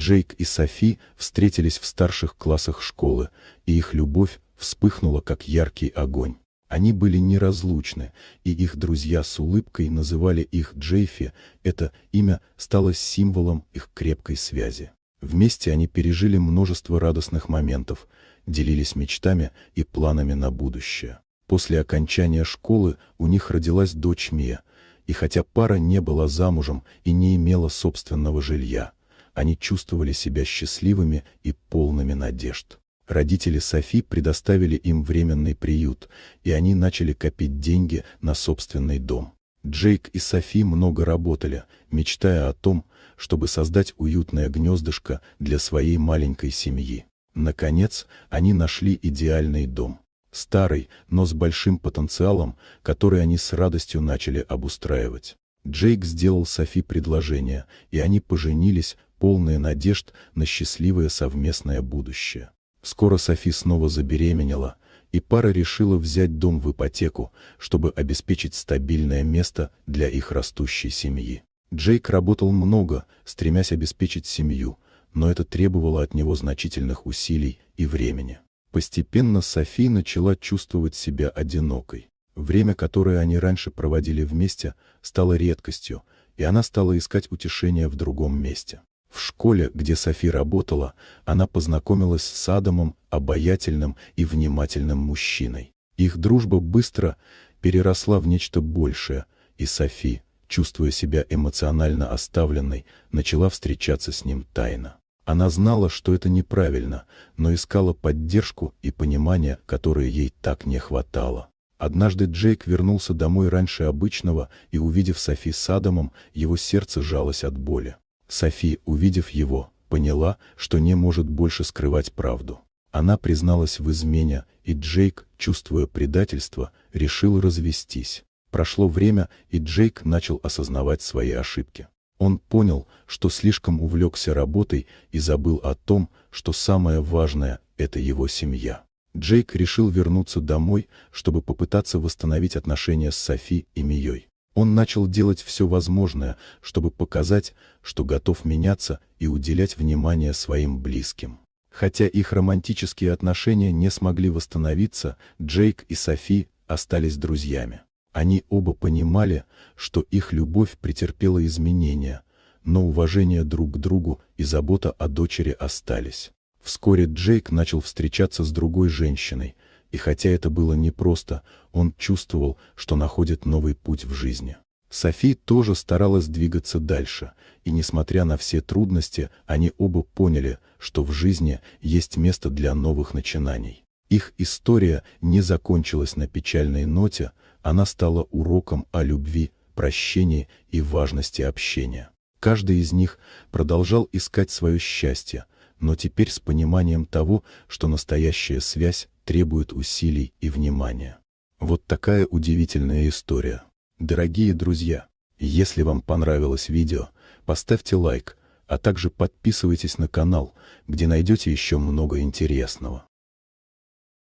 Джейк и Софи встретились в старших классах школы, и их любовь вспыхнула, как яркий огонь. Они были неразлучны, и их друзья с улыбкой называли их Джейфи, это имя стало символом их крепкой связи. Вместе они пережили множество радостных моментов, делились мечтами и планами на будущее. После окончания школы у них родилась дочь Мия, и хотя пара не была замужем и не имела собственного жилья, они чувствовали себя счастливыми и полными надежд. Родители Софи предоставили им временный приют, и они начали копить деньги на собственный дом. Джейк и Софи много работали, мечтая о том, чтобы создать уютное гнездышко для своей маленькой семьи. Наконец, они нашли идеальный дом. Старый, но с большим потенциалом, который они с радостью начали обустраивать. Джейк сделал Софи предложение, и они поженились, полные надежд на счастливое совместное будущее. Скоро Софи снова забеременела, и пара решила взять дом в ипотеку, чтобы обеспечить стабильное место для их растущей семьи. Джейк работал много, стремясь обеспечить семью, но это требовало от него значительных усилий и времени. Постепенно Софи начала чувствовать себя одинокой. Время, которое они раньше проводили вместе, стало редкостью, и она стала искать утешения в другом месте. В школе, где Софи работала, она познакомилась с Адамом, обаятельным и внимательным мужчиной. Их дружба быстро переросла в нечто большее, и Софи, чувствуя себя эмоционально оставленной, начала встречаться с ним тайно. Она знала, что это неправильно, но искала поддержку и понимание, которое ей так не хватало. Однажды Джейк вернулся домой раньше обычного, и, увидев Софи с Адамом, его сердце сжалось от боли. Софи, увидев его, поняла, что не может больше скрывать правду. Она призналась в измене, и Джейк, чувствуя предательство, решил развестись. Прошло время, и Джейк начал осознавать свои ошибки. Он понял, что слишком увлекся работой и забыл о том, что самое важное – это его семья. Джейк решил вернуться домой, чтобы попытаться восстановить отношения с Софи и Мией. Он начал делать все возможное, чтобы показать, что готов меняться и уделять внимание своим близким. Хотя их романтические отношения не смогли восстановиться, Джейк и Софи остались друзьями. Они оба понимали, что их любовь претерпела изменения, но уважение друг к другу и забота о дочери остались. Вскоре Джейк начал встречаться с другой женщиной, и хотя это было непросто, он чувствовал, что находит новый путь в жизни. Софи тоже старалась двигаться дальше, и несмотря на все трудности, они оба поняли, что в жизни есть место для новых начинаний. Их история не закончилась на печальной ноте, она стала уроком о любви, прощении и важности общения. Каждый из них продолжал искать свое счастье, но теперь с пониманием того, что настоящая связь требует усилий и внимания. Вот такая удивительная история. Дорогие друзья, если вам понравилось видео, поставьте лайк, а также подписывайтесь на канал, где найдете еще много интересного.